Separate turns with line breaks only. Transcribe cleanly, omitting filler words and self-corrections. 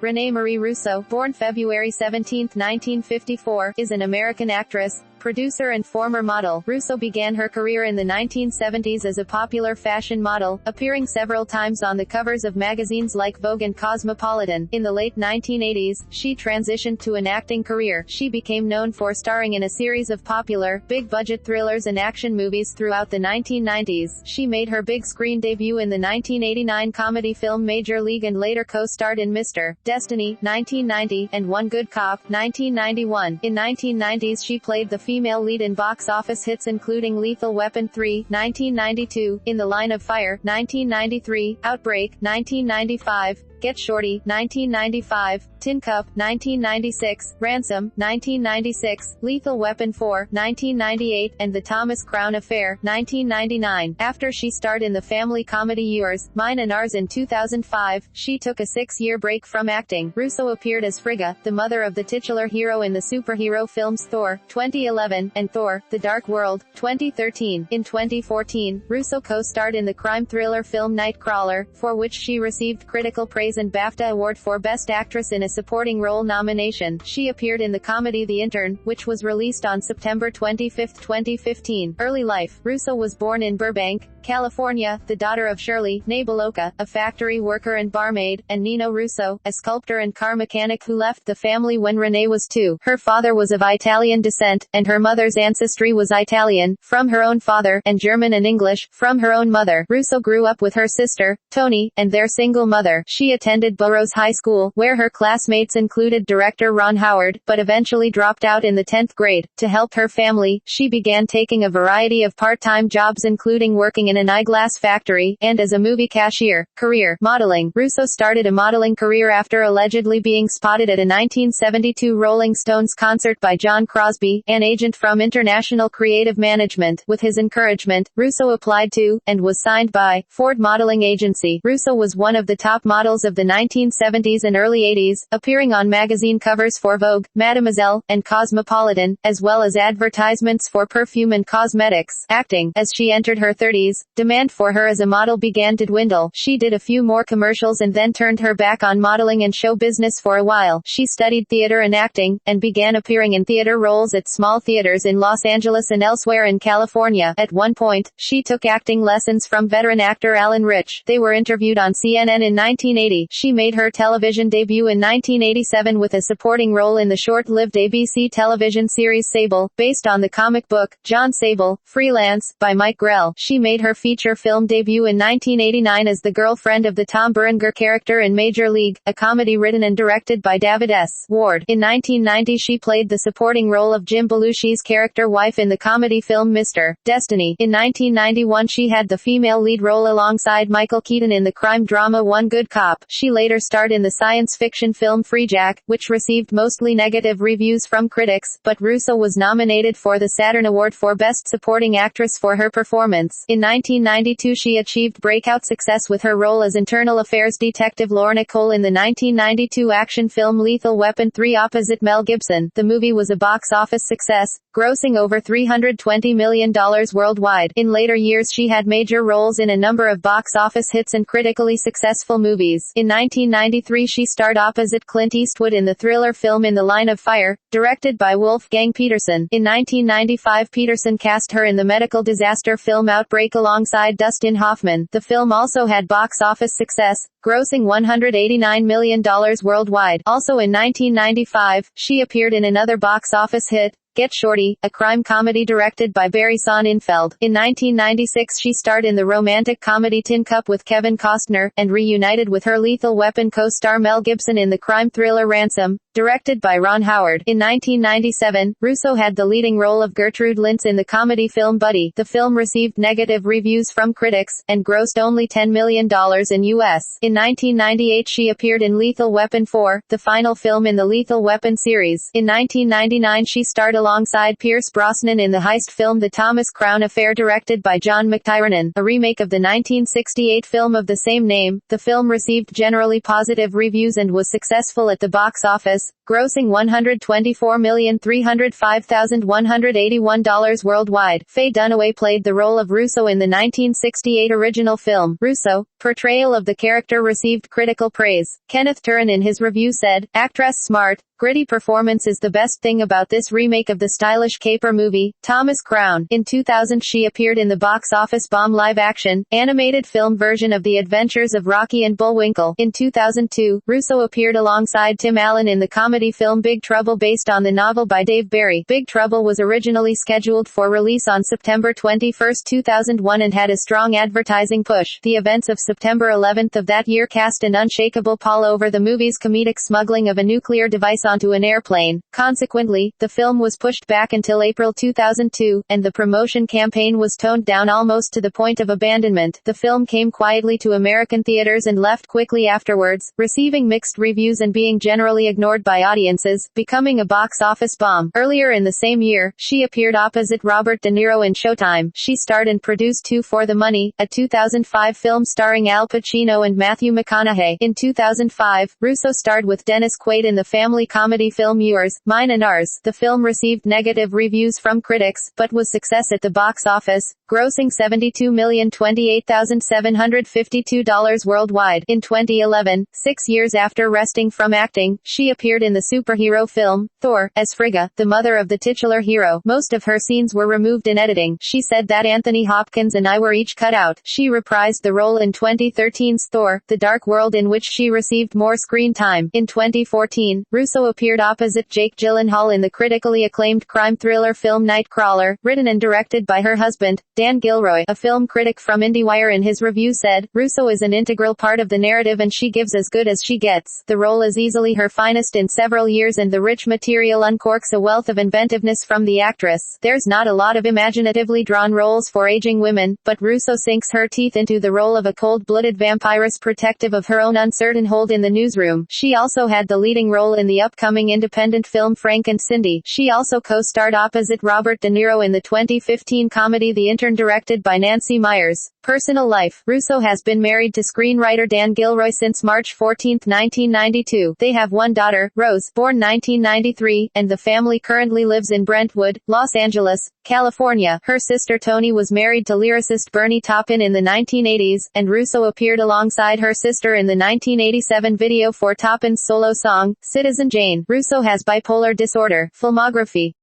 Rene Marie Russo, born February 17, 1954, is an American actress, producer and former model. Russo began her career in the 1970s as a popular fashion model, appearing several times on the covers of magazines like Vogue and Cosmopolitan. In the late 1980s, she transitioned to an acting career. She became known for starring in a series of popular, big-budget thrillers and action movies throughout the 1990s. She made her big screen debut in the 1989 comedy film Major League and later co-starred in Mr. Destiny, 1990, and One Good Cop, 1991. In 1990s she played the female lead in box office hits including Lethal Weapon 3, 1992, In the Line of Fire, 1993, Outbreak, 1995, Get Shorty, 1995, Tin Cup, 1996, Ransom, 1996, Lethal Weapon 4, 1998, and The Thomas Crown Affair, 1999. After she starred in the family comedy Yours, Mine and Ours in 2005, she took a 6-year break from acting. Russo appeared as Frigga, the mother of the titular hero in the superhero films Thor, 2011, and Thor, The Dark World, 2013. In 2014, Russo co-starred in the crime thriller film Nightcrawler, for which she received critical praise and BAFTA Award for Best Actress in a Supporting Role nomination. She appeared in the comedy The Intern, which was released on September 25, 2015. Early life. Russo was born in Burbank, California, the daughter of Shirley, née Bellocca, a factory worker and barmaid, and Nino Russo, a sculptor and car mechanic who left the family when Renee was 2. Her father was of Italian descent, and her mother's ancestry was Italian, from her own father, and German and English, from her own mother. Russo grew up with her sister, Toni, and their single mother. She attended Burroughs High School, where her classmates included director Ron Howard, but eventually dropped out in the 10th grade. To help her family, she began taking a variety of part-time jobs including working in an eyeglass factory, and as a movie cashier. Career. Modeling. Russo started a modeling career after allegedly being spotted at a 1972 Rolling Stones concert by John Crosby, an agent from International Creative Management. With his encouragement, Russo applied to, and was signed by, Ford Modeling Agency. Russo was one of the top models of the 1970s and early 80s, appearing on magazine covers for Vogue, Mademoiselle, and Cosmopolitan, as well as advertisements for perfume and cosmetics. Acting. As she entered her 30s, demand for her as a model began to dwindle. She did a few more commercials and then turned her back on modeling and show business for a while. She studied theater and acting, and began appearing in theater roles at small theaters in Los Angeles and elsewhere in California. At one point, she took acting lessons from veteran actor Alan Rich. They were interviewed on CNN in 1980. She made her television debut in 1987 with a supporting role in the short-lived ABC television series Sable, based on the comic book, John Sable, Freelance, by Mike Grell. She made her feature film debut in 1989 as the girlfriend of the Tom Berenger character in Major League, a comedy written and directed by David S. Ward. In 1990 she played the supporting role of Jim Belushi's character wife in the comedy film Mr. Destiny. In 1991 she had the female lead role alongside Michael Keaton in the crime drama One Good Cop. She later starred in the science fiction film Free Jack, which received mostly negative reviews from critics, but Russo was nominated for the Saturn Award for Best Supporting Actress for her performance. In 1992 she achieved breakout success with her role as Internal Affairs Detective Lorna Cole in the 1992 action film Lethal Weapon 3 opposite Mel Gibson. The movie was a box office success, grossing over $320 million worldwide. In later years she had major roles in a number of box office hits and critically successful movies. In 1993 she starred opposite Clint Eastwood in the thriller film In the Line of Fire, directed by Wolfgang Petersen. In 1995 Petersen cast her in the medical disaster film Outbreak alongside Dustin Hoffman. The film also had box office success, grossing $189 million worldwide. Also in 1995, she appeared in another box office hit, Get Shorty, a crime comedy directed by Barry Sonnenfeld. In 1996 she starred in the romantic comedy Tin Cup with Kevin Costner, and reunited with her Lethal Weapon co-star Mel Gibson in the crime thriller Ransom, directed by Ron Howard. In 1997, Russo had the leading role of Gertrude Lintz in the comedy film Buddy. The film received negative reviews from critics, and grossed only $10 million in U.S. In 1998 she appeared in Lethal Weapon 4, the final film in the Lethal Weapon series. In 1999 she starred alongside Pierce Brosnan in the heist film The Thomas Crown Affair, directed by John McTiernan, a remake of the 1968 film of the same name. The film received generally positive reviews and was successful at the box office, grossing $124,305,181 worldwide. Faye Dunaway played the role of Russo in the 1968 original film. Russo, portrayal of the character received critical praise. Kenneth Turan in his review said, "Actress smart, gritty performance is the best thing about this remake of the stylish caper movie, Thomas Crown." In 2000 she appeared in the box office bomb live-action, animated film version of The Adventures of Rocky and Bullwinkle. In 2002, Russo appeared alongside Tim Allen in the comedy film Big Trouble based on the novel by Dave Barry. Big Trouble was originally scheduled for release on September 21, 2001 and had a strong advertising push. The events of September 11 of that year cast an unshakable pall over the movie's comedic smuggling of a nuclear device onto an airplane. Consequently, the film was pushed back until April 2002, and the promotion campaign was toned down almost to the point of abandonment. The film came quietly to American theaters and left quickly afterwards, receiving mixed reviews and being generally ignored by audiences, becoming a box office bomb. Earlier in the same year, she appeared opposite Robert De Niro in Showtime. She starred and produced Two for the Money, a 2005 film starring Al Pacino and Matthew McConaughey. In 2005, Russo starred with Dennis Quaid in the family comedy film Yours, Mine and Ours. The film received negative reviews from critics, but was success at the box office, grossing $72,028,752 worldwide. In 2011, 6 years after resting from acting, she appeared in the superhero film, Thor, as Frigga, the mother of the titular hero. Most of her scenes were removed in editing. She said that Anthony Hopkins and I were each cut out. She reprised the role in 2013's Thor, The Dark World, in which she received more screen time. In 2014, Russo appeared opposite Jake Gyllenhaal in the critically acclaimed crime thriller film Nightcrawler, written and directed by her husband, Dan Gilroy. A film critic from IndieWire in his review said, "Russo is an integral part of the narrative and she gives as good as she gets. The role is easily her finest in several years and the rich material uncorks a wealth of inventiveness from the actress. There's not a lot of imaginatively drawn roles for aging women, but Russo sinks her teeth into the role of a cold-blooded vampiress protective of her own uncertain hold in the newsroom." She also had the leading role in the upcoming independent film Frank and Cindy. She also co-starred opposite Robert De Niro in the 2015 comedy The Intern, directed by Nancy Meyers. Personal life. Russo has been married to screenwriter Dan Gilroy since March 14, 1992. They have one daughter, Rose, born 1993, and the family currently lives in Brentwood, Los Angeles, California. Her sister Toni was married to lyricist Bernie Taupin in the 1980s, and Russo appeared alongside her sister in the 1987 video for Taupin's solo song, Citizen Jane. Russo has bipolar disorder. Filmography.